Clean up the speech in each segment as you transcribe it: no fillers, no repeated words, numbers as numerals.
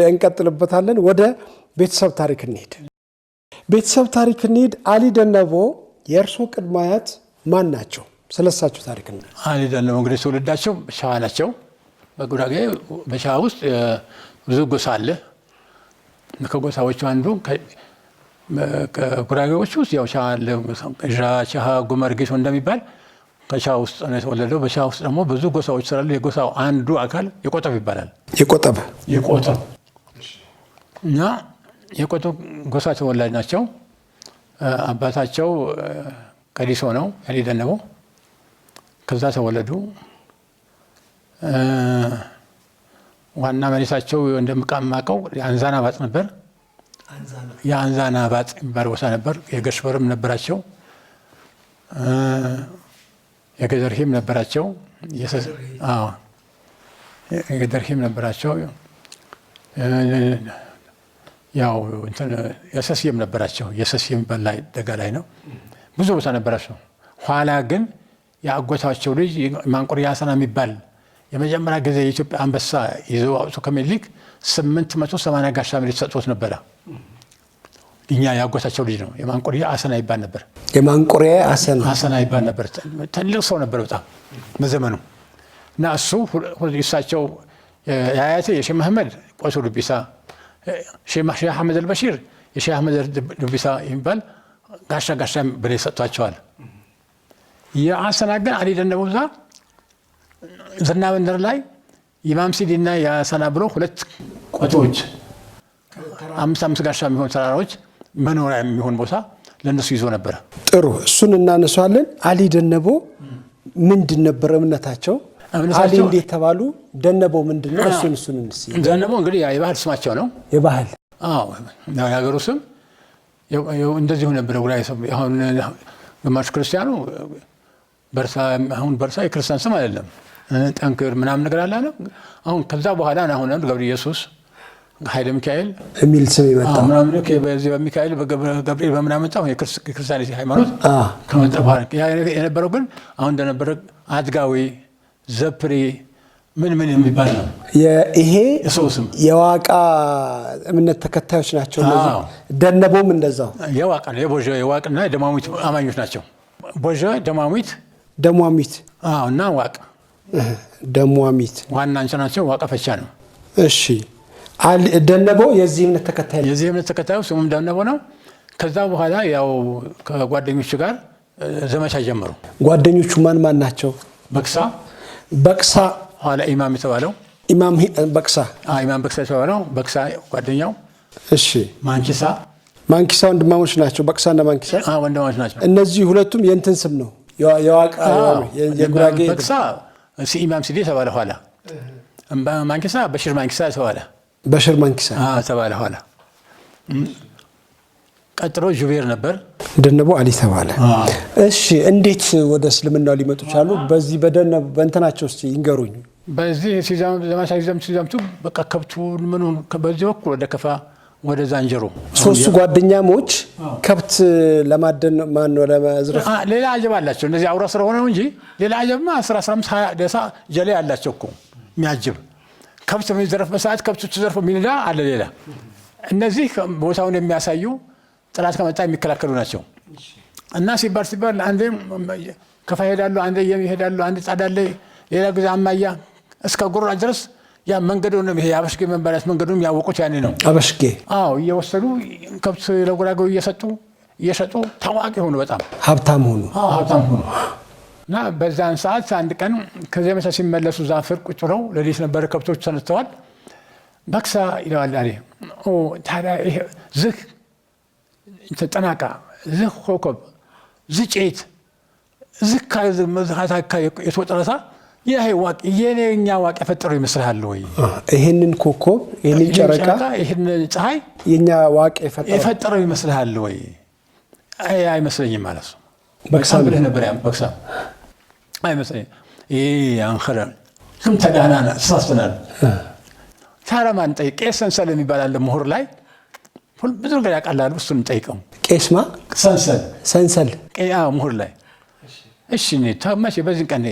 እንቀጥልበታለን። ወደ ቤተሰብ ታሪክ እንሂድ። አሊ ደነቦ የእርሶ ቅድመ አያት ማን ናቸው? ስለሳቸው ታሪክ እንሂድ። አሊ ደነቦ እንግዲህ ትውልዳቸው ሸዋ ናቸው። በጉራጌ በሸዋ ውስጥ ብዙ ጎሳ አለ። ከጎሳዎቹ አንዱ ከጉራጌዎች ውስጥ ያው ሸዋ ጉመርጌሶ እንደሚባል ከሸዋ ውስጥ ነው የተወለደው። በሸዋ ውስጥ ደግሞ ብዙ ጎሳዎች ስላሉ የጎሳው አንዱ አካል የቆጠብ ይባላል። የቆጠብ እና የቆጠብ ጎሳ ተወላጅ ናቸው። አባታቸው ቀዲሶ ነው አሊ ደነቦ። ከዛ ተወለዱ። ዋና መሬታቸው እንደምቃማቀው የአንዛና ባጥ ነበር። የአንዛና ባጥ የሚባል ቦታ ነበር። የገሽበርም ነበራቸው፣ የገደርሂም ነበራቸው፣ የገደርሂም ነበራቸው። ያው የሰስየም ነበራቸው። የሰስየም የሚባል ላይ ደጋ ላይ ነው። ብዙ ቦታ ነበራቸው። ኋላ ግን የአጎታቸው ልጅ ማንቁርያ አሰና የሚባል የመጀመሪያ ጊዜ የኢትዮጵያ አንበሳ ይዘው አውጥቶ ከሚኒሊክ 880 ጋሻ መሬት ሰጥቶት ነበረ። እኛ ያጎታቸው ልጅ ነው። የማንቁርያ አሰና ይባል ነበር። የማንቁርያ አሰና ይባል ነበር። ትልቅ ሰው ነበር በጣም በዘመኑ። እና እሱ እሳቸው የአያቴ የሼህ መሐመድ ቆሶ ዱቢሳ፣ ሼህ አህመድ አልበሺር የሼህ አህመድ ዱቢሳ የሚባል ጋሻ በሬ ሰጥቷቸዋል። የአሰና ግን አሊ ደነቦ ዝና መንደር ላይ ኢማም ሲዲና የአሰና ብሎ ሁለት ቆቶች 5 ጋሻ የሚሆን ተራራዎች መኖሪያ የሚሆን ቦታ ለነሱ ይዞ ነበር። ጥሩ፣ እሱን እናነሳለን። አሊ ደነቦ ምንድን ነበር እምነታቸው? አሊ እንዴት ተባሉ? ደነቦ ምንድነው? እሱን ደነቦ እንግዲህ የባህል ስማቸው ነው። የባህል የሀገሩ ስም እንደዚሁ ነበር። አሁን ግማሽ ክርስቲያኑ አሁን በርሳ የክርስቲያን ስም አይደለም። ጠንክር ምናምን ነገር አለ። አሁን ከዛ በኋላ አሁን ገብረ ኢየሱስ፣ ኃይለ ሚካኤል የሚል ስም ይመጣ ምናምን በዚህ በሚካኤል በገብርኤል በምናምን መጣው የክርስቲያኒቲ ሃይማኖት ከመጣ በኋላ የነበረው ግን አሁን እንደነበረ አድጋዊ ዘፕሪ ምን የሚባል ነው። ይሄ የዋቃ እምነት ተከታዮች ናቸው። ደነቦም እንደዛው የዋቃ ነው። የዋቅና የደማዊት አማኞች ናቸው። ቦጀ ደማዊት እና ዋቅ ደማዊት ዋና አንቺ ናቸው። ዋቃ ፈቻ ነው። እሺ፣ ደነቦ የዚህ እምነት ተከታዩ ስሙም ደነቦ ነው። ከዛ በኋላ ያው ከጓደኞቹ ጋር ዘመቻ ጀመሩ። ጓደኞቹ ማን ናቸው? በቅሳ ኋላ ኢማም የተባለው ኢማም በቅሳ የተባለው በቅሳ ጓደኛው። እሺ፣ ማንኪሳ ወንድማሞች ናቸው። በቅሳና ማንኪሳ ወንድማሞች ናቸው። እነዚህ ሁለቱም የእንትን ስም ነው። የዋቃ የጉራጌ በቅሳ ኢማም ሲዲ ተባለ። ኋላ ማንኪሳ በሽር ማንኪሳ ተባለ። ኋላ ቀጥሎ ጁቤር ነበር። ደነቦ አሊ ተባለ። እሺ፣ እንዴት ወደ እስልምናው ሊመጡ ቻሉ? በዚህ በደነቦ በእንትናቸው እስቲ ይንገሩኝ። በዚህ ሲዛምቱ በቃ ከብቱን ምኑን በዚህ በኩል ወደ ከፋ ወደ ዛንጀሮ ሶስቱ ጓደኛሞች ከብት ለማደን ማነው ለማዝረፍ ሌላ አጀብ አላቸው። እነዚህ አውራ ስለሆነ ነው እንጂ ሌላ አጀብማ 15 20 ደሳ ጀሌ አላቸው እኮ የሚያጅብ ከብት የሚዘረፍ በሰዓት ከብቱ ተዘርፎ የሚነዳ አለ ሌላ። እነዚህ ቦታውን የሚያሳዩ ጥላት ከመጣ የሚከላከሉ ናቸው። እና ሲባል አንዴ ከፋ ይሄዳሉ፣ አንዴ ይሄዳሉ፣ አንዴ ጻዳለ፣ ሌላ ጊዜ አማያ እስከ ጉራ ድረስ ያ መንገዱን ነው። ይሄ አበሽጌ መንበራት መንገዱን ያወቁት ያኔ ነው። አበሽጌ እየወሰዱ ከብት ለጉራጌው እየሸጡ ታዋቂ ሆኑ፣ በጣም ሀብታም ሆኑ። እና በዛን ሰዓት አንድ ቀን ከዚያ መሳ ሲመለሱ ዛፍር ቁጭ ብለው ለሊት ነበር ከብቶች ተነስተዋል። በቅሳ ይለዋል አለ ታዲያ ዝህ ተጠናቃ ዝህ ኮከብ ዝጭት ዝካ መዝሃታካ የተወጠረታ ይሄ ዋቅ የኔኛ ዋቅ የፈጠረው ይመስልሃል ወይ? ይሄንን ኮከብ ይሄንን ጨረቃ ይሄንን ፀሐይ የኛ ዋቅ የፈጠረው ይመስልሃል ወይ? አይመስለኝም ማለት ነው። በቅሳ ብለህ ነበር ያ በቅሳ አይመስለኝም። አንኸረ ስም ተዳናና ተሳስተናል። ታረማን ጠይቅ። ቄስ ሰንሰል የሚባል አለ ምሁር ላይ ብዙ ነገር ያውቃል። እሱን ጠይቀው። ቄስማ ሰንሰል ምሁር ላይ እሺ ነው ታማሽ በዚህ ቀን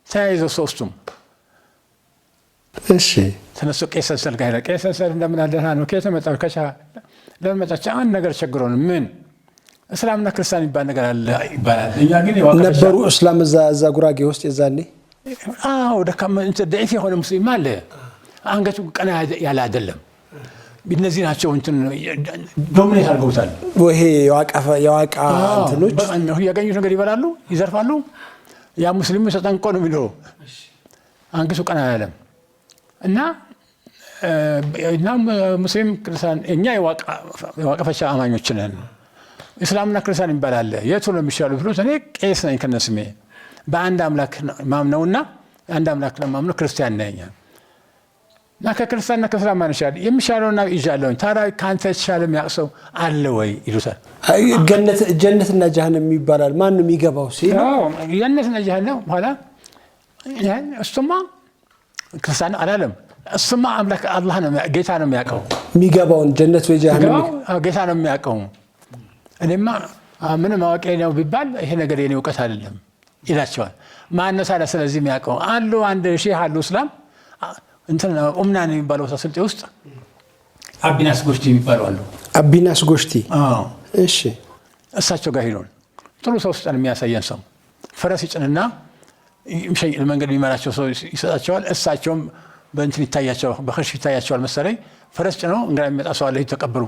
ተያይዘው ሶስቱም እሺ ተነሱ ቄስ ሰንሰል ጋር ሄደ። ቄስ ሰንሰል እንደምን አደረህ ነው? ከየት መጣህ? ለምን መጣች? አንድ ነገር ቸግሮን። ምን? እስላምና ክርስቲያን የሚባል ነገር አለ ይባላል። እኛ ግን ነበሩ እስላም እዛ ጉራጌ ውስጥ የዛኔ። አዎ ደካማ ደኢፍ የሆነ ሙስሊም አለ። አንገቱ ቀና ያለ አይደለም። እነዚህ ናቸው እንትን ዶሚኔት አድርገውታል። ይሄ የዋቃ እንትኖች ያገኙት ነገር ይበላሉ፣ ይዘርፋሉ። ያ ሙስሊሙ ተጠንቆ ነው የሚኖረው። አንገቱ ቀና ያለም እና ሙስሊም ክርስቲያን እኛ የዋቃ ፈቻ አማኞች ነን። እስላምና ክርስቲያን ይባላል። የቱ ነው የሚሻለው ብሎ እኔ ቄስ ነኝ ከነስሜ በአንድ አምላክ ማምነውና አንድ አምላክ ለማምነው ክርስቲያን ነኝ እና ከክርስቲያንና ከእስላም ማን ይሻላል? የሚሻለውና ይዣለሁኝ። ታዲያ ከአንተ የተሻለ የሚያውቅ አለ ወይ ይሉታል። ጀነትና ጀሃነም ይባላል። ማን ነው የሚገባው ሲል ጀነትና ጀሃነም በኋላ እሱማ ክርስቲያን አላለም። እሱማ አምላክ አላህ ነው ጌታ ነው የሚያውቀው የሚገባውን ጀነት ወይ ጀሃነም ጌታ ነው የሚያውቀው። እኔማ ምንም አዋቂ ነው ቢባል ይሄ ነገር የኔ እውቀት አይደለም ይላቸዋል። ማነው ታዲያ ስለዚህ የሚያውቀው? አሉ አንድ ሼህ አሉ እስላም እንትን ኡምናን የሚባለው ስልጤ ውስጥ አቢናስ ጎሽቲ የሚባሉ አሉ። አቢናስ ጎሽቲ እሺ። እሳቸው ጋር ሄዶን ጥሩ ሰው ስጠን የሚያሳየን ሰው ፈረስ ይጭንና መንገድ የሚመራቸው ሰው ይሰጣቸዋል። እሳቸውም በእንትን ይታያቸዋል፣ በክርሽ ይታያቸዋል መሰለኝ። ፈረስ ጭነው እንግዳ የሚመጣ ሰው አለ ተቀበሉ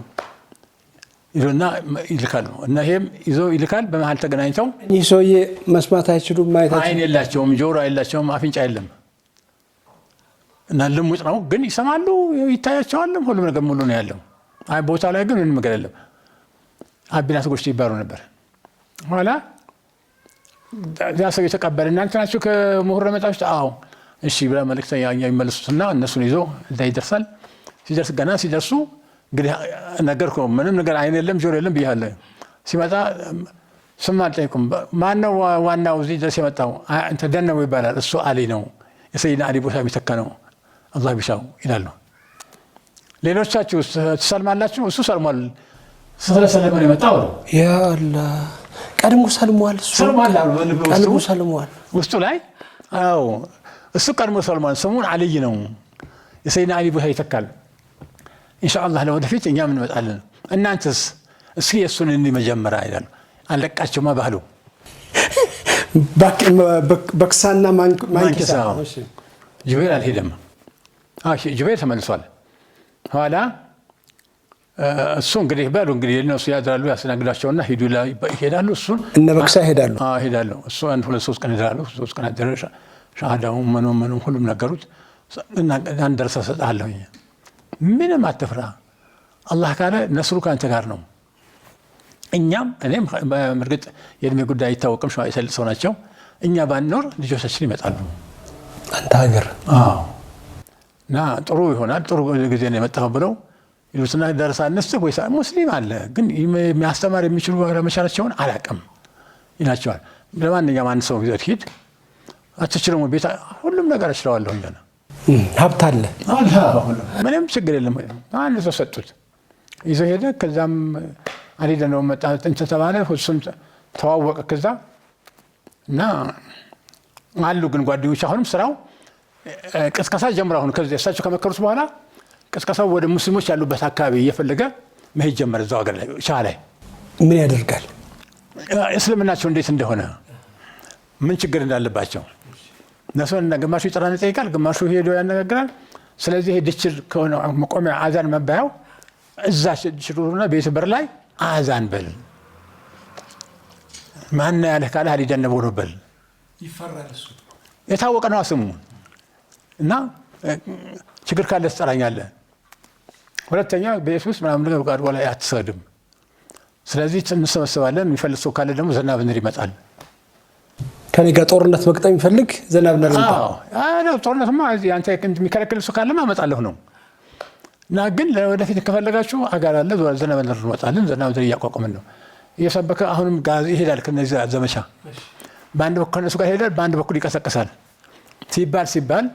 ይሉና ይልካሉ። እና ይሄም ይዞ ይልካል። በመሀል ተገናኝተው ይህ ሰውዬ መስማት አይችሉም፣ ማየት አይን የላቸውም፣ ጆሮ የላቸውም፣ አፍንጫ የለም እና ልሙጥ ነው ግን ይሰማሉ፣ ይታያቸዋል። ሁሉም ነገር ሙሉ ነው ያለው። አይ ቦታ ላይ ግን ምንም ነገር የለም። አቢናስ ጎሽቲ ይባሉ ነበር። ኋላ ያ ሰው የተቀበለ እናንተ ናችሁ ከምሁር ለመጣች? አዎ እሺ ብላ መልእክተኛ የሚመልሱትና እነሱን ይዞ እዛ ይደርሳል። ሲደርስ ገና ሲደርሱ እንግዲህ ነገርኩ፣ ምንም ነገር አይን የለም ጆሮ የለም ብያለሁ። ሲመጣ ስም አልጠይቁም። ማነው ዋናው እዚህ ድረስ የመጣው? እንትን ደነቡ ይባላል። እሱ አሊ ነው፣ የሰይድና አሊ ቦታ የሚተካ ነው፣ አላህ ቢሻው ይላሉ። ሌሎቻችሁ ትሰልማላችሁ? እሱ ሰልሟል፣ ስለሰለመ ነው የመጣው። ያ አላህ ቀድሞ ሰልሟል፣ ቀድሞ ሰልሟል ውስጡ ላይ። አዎ እሱ ቀድሞ ሰልሟል። ስሙን አልይ ነው፣ የሰይድና አሊ ቦታ ይተካል። ኢንሻአላህ ለወደፊት እኛም እንመጣለን። እናንተስ እስኪ የእሱን መጀመሪያ ይላሉ። አለቃቸውማ ባህሉ በክሳና ማንኪሳ። ጅብሪል አልሄደም። ጅብሪል ተመልሷል። ኋላ እሱ እንግዲህ በሉ እንግዲህ እነሱ ያድራሉ፣ ያስተናግዳቸውና ሂዱ ይሄዳሉ። እሱን እነ በክሳ ይሄዳሉ። እሱ አንድ 2-3 ቀን ይሄዳሉ። 3 ቀን አደረ። ሻሃዳውን ምኑም ሁሉም ነገሩት። አንድ ደርሰህ እሰጥሃለሁ፣ ምንም አትፍራ፣ አላህ ካለ ነስሩ ከአንተ ጋር ነው። እኛም እኔም በእርግጥ የእድሜ ጉዳይ አይታወቅም፣ ሰው ናቸው። እኛ ባንኖር ልጆቻችን ይመጣሉ አንተ ሀገር እና ጥሩ ይሆናል፣ ጥሩ ጊዜ ነው የመጣው ብለው ይሉትና ደረሳ ነስህ ወይ ሙስሊም አለ ግን የሚያስተማር የሚችሉ መቻላቸውን አላውቅም ይላቸዋል። ለማንኛውም አንድ ሰው ይዘት ሂድ፣ አትችልም ቤት ሁሉም ነገር እችለዋለሁ ይላል። ሀብት አለ ምንም ችግር የለም። አንድ ሰው ሰጡት፣ ይዞ ሄደ። ከዛም አሊደ ነው መጣ እንትን ተባለ። እሱም ተዋወቀ ከዛ እና አሉ ግን ጓደኞች አሁንም ስራው ቅስቀሳ ጀምረ። አሁን ከዚህ እሳቸው ከመከሩት በኋላ ቅስቀሳው ወደ ሙስሊሞች ያሉበት አካባቢ እየፈለገ መሄድ ጀመረ። እዛው ሀገር ላይ ሻ ላይ ምን ያደርጋል? እስልምናቸው እንዴት እንደሆነ ምን ችግር እንዳለባቸው እነሱን ግማሹ ይጠራን ይጠይቃል፣ ግማሹ ሄዶ ያነጋግራል። ስለዚህ ድችል ከሆነ መቆሚያ አዛን መባያው እዛ ሽሩና ቤት በር ላይ አዛን በል፣ ማን ያለህ ካለ አሊ ደነቦ ነው በል። ይፈራል። እሱ የታወቀ ነው ስሙ እና ችግር ካለ ትጠራኛለህ። ሁለተኛ ቤት ውስጥ ምናምን ነገር ጋር ወላ አትሰግድም። ስለዚህ እንሰበሰባለን። የሚፈልግ ሰው ካለ ደግሞ ዘናብ ንር ይመጣል። ከኔ ጋር ጦርነት መቅጠም የሚፈልግ ዘናብ ንር ይመጣል። አዎ ጦርነትማ አንተ የሚከለክል ሰው ካለማ አመጣለሁ ነው። እና ግን ለወደፊት ከፈለጋችሁ አጋር አለ፣ ዘናብ ንር እንመጣለን። ዘናብ ንር እያቋቋምን ነው እየሰበከ አሁንም ጋዝ ይሄዳል። ከነዚህ ዘመቻ በአንድ በኩል ከነሱ ጋር ይሄዳል፣ በአንድ በኩል ይቀሰቅሳል። ሲባል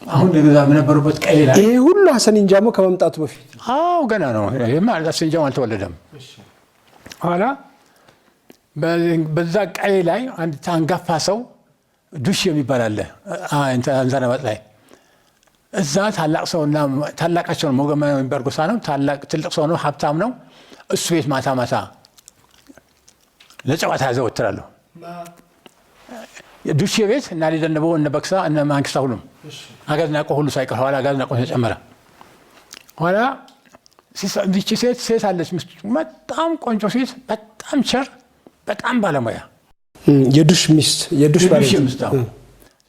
አሁን ለዛ በነበሩበት ቀይ ላይ ይሄ ሁሉ ሐሰን ኢንጃሞ ከመምጣቱ በፊት አዎ ገና ነው። ይሄማ ሐሰን ኢንጃሞ አልተወለደም። ኋላ በዛ ቀይ ላይ አንድ አንጋፋ ሰው ዱሽ የሚባል አለ አንዛናባጥ ላይ እዛ ታላቅ ሰውና ታላቃቸውን ሞገማ የሚባል ጎሳ ነው። ትልቅ ሰው ነው፣ ሀብታም ነው። እሱ ቤት ማታ ማታ ለጨዋታ ያዘወትራሉ። ዱሼ ቤት እና ሊደነበው እነ በክሳ እነ ማንክስታ ሁሉም አጋዝናቆ ሁሉ ሳይቀር ኋላ አጋዝናቆ ተጨመረ። ኋላ ይህች ሴት አለች፣ በጣም ቆንጆ ሴት፣ በጣም ቸር፣ በጣም ባለሙያ የዱሽ ሚስት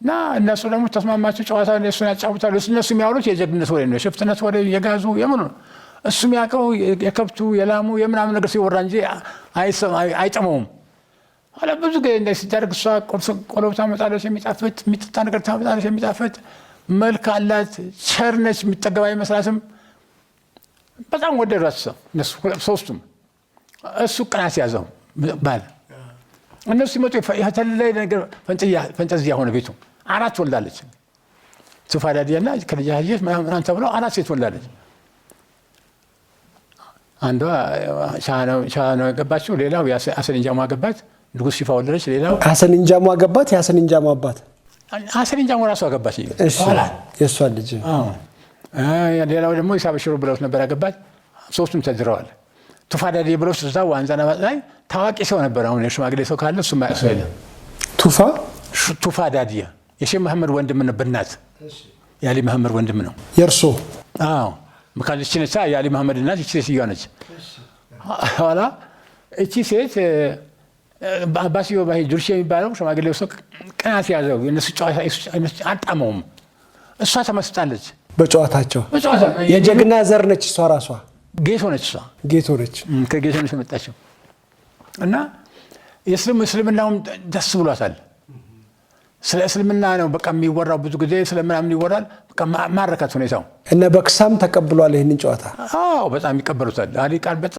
እና እነሱ ደግሞ ተስማማቸው። ጨዋታ እሱን ያጫውታሉ። እነሱ የሚያወሩት የጀግንነት ወሬ ነው፣ የሽፍትነት ወሬ፣ የጋዙ የምኑ ነው። እሱ የሚያውቀው የከብቱ የላሙ የምናምን ነገር ሲወራ እንጂ አይጠመውም። ኋላ ብዙ ጊዜ እንደ ሲደረግ እሷ ቆሎ ታመጣለች የሚጣፍጥ፣ የሚጠጣ ነገር ታመጣለች የሚጣፍጥ፣ መልክ አላት፣ ቸር ነች፣ የሚጠገብ አይመስላትም። በጣም ወደዷት እነሱ ሶስቱም። እሱ ቅናት ያዘው ባል። እነሱ ሲመጡ የተለያየ ነገር ፈንጠዝያ ሆነ ቤቱ። 4 ወልዳለች። ቱፋዳዲያና ከልጃጅት ምናምን ተብለው 4 ሴት ወልዳለች። አንዷ ሻነው የገባችው፣ ሌላው ሐሰን እንጃሞ አገባት፣ ንጉስ ሽፋ ወለደች። ሌላው ሐሰን እንጃሞ አገባት። የሐሰን እንጃሞ አባት ሐሰን እንጃሞ ራሱ አገባች፣ የእሷ ልጅ። ሌላው ደግሞ ይሳበሽሩ ብለውት ነበር አገባት። 3ቱም ተድረዋል። ቱፋዳዲ ብለውት እዛ ዋንዛና ላይ ታዋቂ ሰው ነበር። አሁን የሽማግሌ ሰው ካለ እሱ ማያሰው የለም። ቱፋዳዲያ የሼህ መሐመድ ወንድም ነበር። እናት የአሊ መሐመድ ወንድም ነው የእርሶ? አዎ ምካልች ነች። የአሊ መሐመድ እናት እቺ ሴትዮዋ ነች። ኋላ እቺ ሴት አባሲዮ ባይ ዱርሼ የሚባለው ሽማግሌው ሰው ቅናት ያዘው። የነሱ ጨዋታ አጣመውም። እሷ ተመስጣለች በጨዋታቸው። የጀግና ዘር ነች እሷ ራሷ። ጌቶ ነች እሷ። ጌቶ ነች፣ ከጌቶ ነች የመጣችው። እና እስልምናውም ደስ ብሏታል። ስለ እስልምና ነው በቃ የሚወራው። ብዙ ጊዜ ስለምናምን ይወራል። በቃ ማረካት ሁኔታው። እነ በክሳም ተቀብሏል ይህንን ጨዋታ። አዎ በጣም ይቀበሉታል። አሊ ቃል